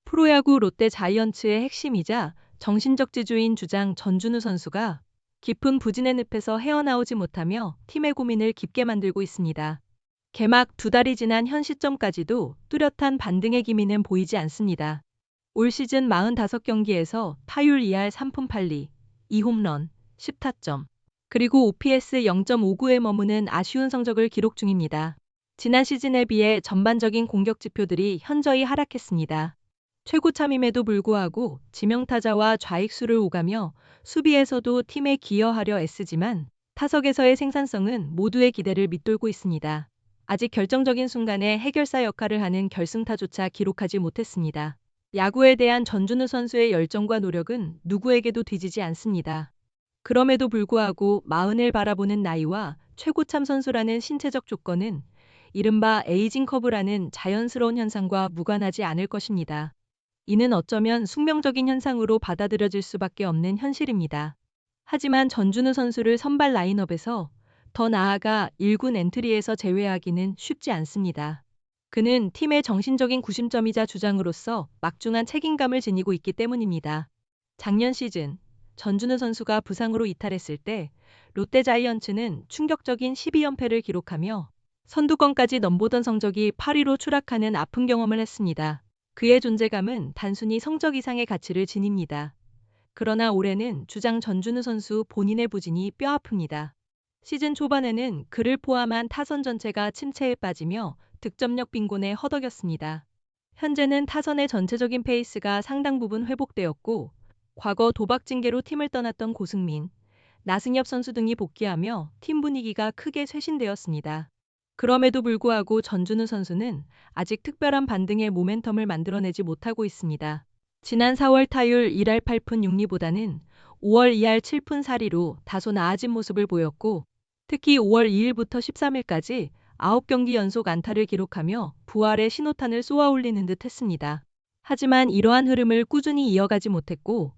프로야구 롯데 자이언츠의 핵심이자 정신적 지주인 주장 전준우 선수가 깊은 부진의 늪에서 헤어나오지 못하며 팀의 고민을 깊게 만들고 있습니다. 개막 2달이 지난 현 시점까지도 뚜렷한 반등의 기미는 보이지 않습니다. 올 시즌 45경기에서 타율 2할 3푼 8리, 2홈런, 10타점, 그리고 OPS 0.59에 머무는 아쉬운 성적을 기록 중입니다. 지난 시즌에 비해 전반적인 공격 지표들이 현저히 하락했습니다. 최고 참임에도 불구하고 지명타자와 좌익수를 오가며 수비에서도 팀에 기여하려 애쓰지만 타석에서의 생산성은 모두의 기대를 밑돌고 있습니다. 아직 결정적인 순간에 해결사 역할을 하는 결승타조차 기록하지 못했습니다. 야구에 대한 전준우 선수의 열정과 노력은 누구에게도 뒤지지 않습니다. 그럼에도 불구하고 마흔을 바라보는 나이와 최고참 선수라는 신체적 조건은 이른바 에이징 커브라는 자연스러운 현상과 무관하지 않을 것입니다. 이는 어쩌면 숙명적인 현상으로 받아들여질 수밖에 없는 현실입니다. 하지만 전준우 선수를 선발 라인업에서 더 나아가 1군 엔트리에서 제외하기는 쉽지 않습니다. 그는 팀의 정신적인 구심점이자 주장으로서 막중한 책임감을 지니고 있기 때문입니다. 작년 시즌 전준우 선수가 부상으로 이탈했을 때 롯데 자이언츠는 충격적인 12연패를 기록하며 선두권까지 넘보던 성적이 8위로 추락하는 아픈 경험을 했습니다. 그의 존재감은 단순히 성적 이상의 가치를 지닙니다. 그러나 올해는 주장 전준우 선수 본인의 부진이 뼈아픕니다. 시즌 초반에는 그를 포함한 타선 전체가 침체에 빠지며 득점력 빈곤에 허덕였습니다. 현재는 타선의 전체적인 페이스가 상당 부분 회복되었고 과거 도박 징계로 팀을 떠났던 고승민, 나승엽 선수 등이 복귀하며 팀 분위기가 크게 쇄신되었습니다. 그럼에도 불구하고 전준우 선수는 아직 특별한 반등의 모멘텀을 만들어내지 못하고 있습니다. 지난 4월 타율 1할 8푼 6리보다는 5월 2할 7푼 4리로 다소 나아진 모습을 보였고 특히 5월 2일부터 13일까지 9경기 연속 안타를 기록하며 부활의 신호탄을 쏘아올리는 듯 했습니다. 하지만 이러한 흐름을 꾸준히 이어가지 못했고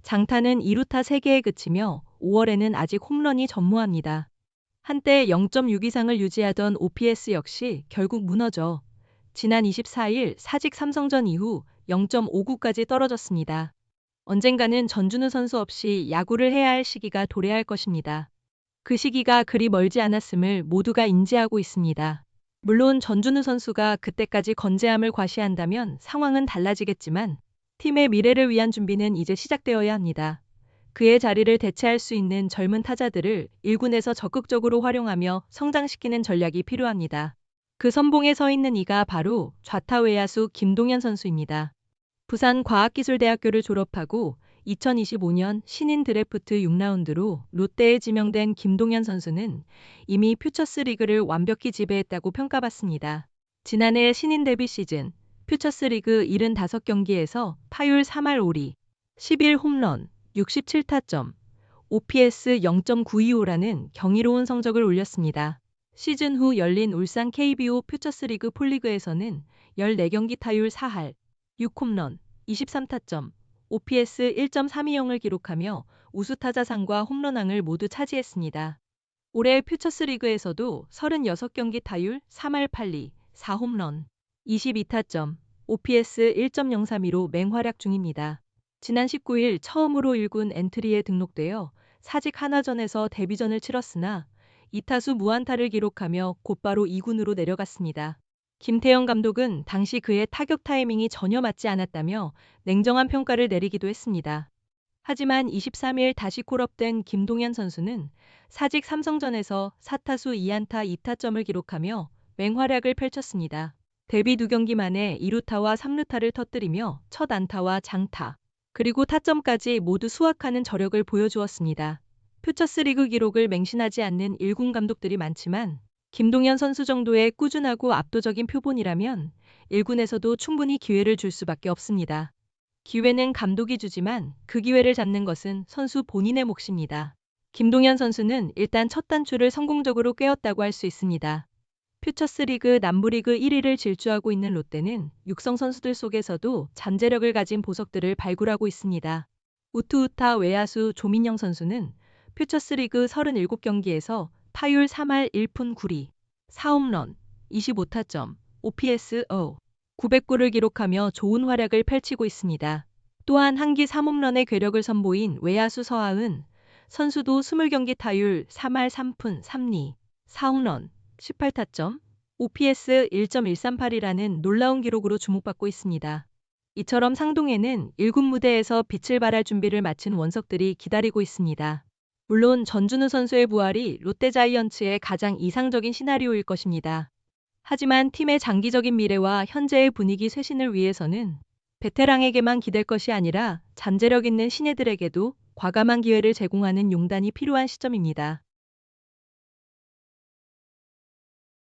장타는 2루타 3개에 그치며 5월에는 아직 홈런이 전무합니다. 한때 0.6 이상을 유지하던 OPS 역시 결국 무너져 지난 24일 사직 삼성전 이후 0.59까지 떨어졌습니다. 언젠가는 전준우 선수 없이 야구를 해야 할 시기가 도래할 것입니다. 그 시기가 그리 멀지 않았음을 모두가 인지하고 있습니다. 물론 전준우 선수가 그때까지 건재함을 과시한다면 상황은 달라지겠지만 팀의 미래를 위한 준비는 이제 시작되어야 합니다. 그의 자리를 대체할 수 있는 젊은 타자들을 1군에서 적극적으로 활용하며 성장시키는 전략이 필요합니다. 그 선봉에 서 있는 이가 바로 좌타 외야수 김동현 선수입니다. 부산과학기술대학교를 졸업하고 2025년 신인 드래프트 6라운드로 롯데에 지명된 김동현 선수는 이미 퓨처스리그를 완벽히 지배했다고 평가받습니다. 지난해 신인 데뷔 시즌 퓨처스리그 75경기에서 타율 3할 5리, 11홈런, 67타점, OPS 0.925라는 경이로운 성적을 올렸습니다. 시즌 후 열린 울산 KBO 퓨처스리그 폴리그에서는 14경기 타율 4할, 6홈런, 23타점, OPS 1.320을 기록하며 우수타자상과 홈런왕을 모두 차지했습니다. 올해 퓨처스리그에서도 36경기 타율 3할 8리, 4홈런, 22타점, OPS 1.032로 맹활약 중입니다. 지난 19일 처음으로 1군 엔트리에 등록되어 사직 하나전에서 데뷔전을 치렀으나 2타수 무안타를 기록하며 곧바로 2군으로 내려갔습니다. 김태형 감독은 당시 그의 타격 타이밍이 전혀 맞지 않았다며 냉정한 평가를 내리기도 했습니다. 하지만 23일 다시 콜업된 김동현 선수는 사직 삼성전에서 4타수 2안타 2타점을 기록하며 맹활약을 펼쳤습니다. 데뷔 2경기 만에 2루타와 3루타를 터뜨리며 첫 안타와 장타, 그리고 타점까지 모두 수확하는 저력을 보여주었습니다. 퓨처스리그 기록을 맹신하지 않는 1군 감독들이 많지만 김동현 선수 정도의 꾸준하고 압도적인 표본이라면 1군에서도 충분히 기회를 줄 수밖에 없습니다. 기회는 감독이 주지만 그 기회를 잡는 것은 선수 본인의 몫입니다. 김동현 선수는 일단 첫 단추를 성공적으로 꿰었다고 할 수 있습니다. 퓨처스리그 남부리그 1위를 질주하고 있는 롯데는 육성 선수들 속에서도 잠재력을 가진 보석들을 발굴하고 있습니다. 우투우타 외야수 조민영 선수는 퓨처스리그 37경기에서 타율 3할 1푼 9리, 4홈런, 25타점, OPS 909를 기록하며 좋은 활약을 펼치고 있습니다. 또한 한기 3홈런의 괴력을 선보인 외야수 서하은 선수도 20경기 타율 3할 3푼 3리, 4홈런, 18타점, OPS 1.138이라는 놀라운 기록으로 주목받고 있습니다. 이처럼 상동에는 1군 무대에서 빛을 발할 준비를 마친 원석들이 기다리고 있습니다. 물론 전준우 선수의 부활이 롯데자이언츠의 가장 이상적인 시나리오일 것입니다. 하지만 팀의 장기적인 미래와 현재의 분위기 쇄신을 위해서는 베테랑에게만 기댈 것이 아니라 잠재력 있는 신예들에게도 과감한 기회를 제공하는 용단이 필요한 시점입니다.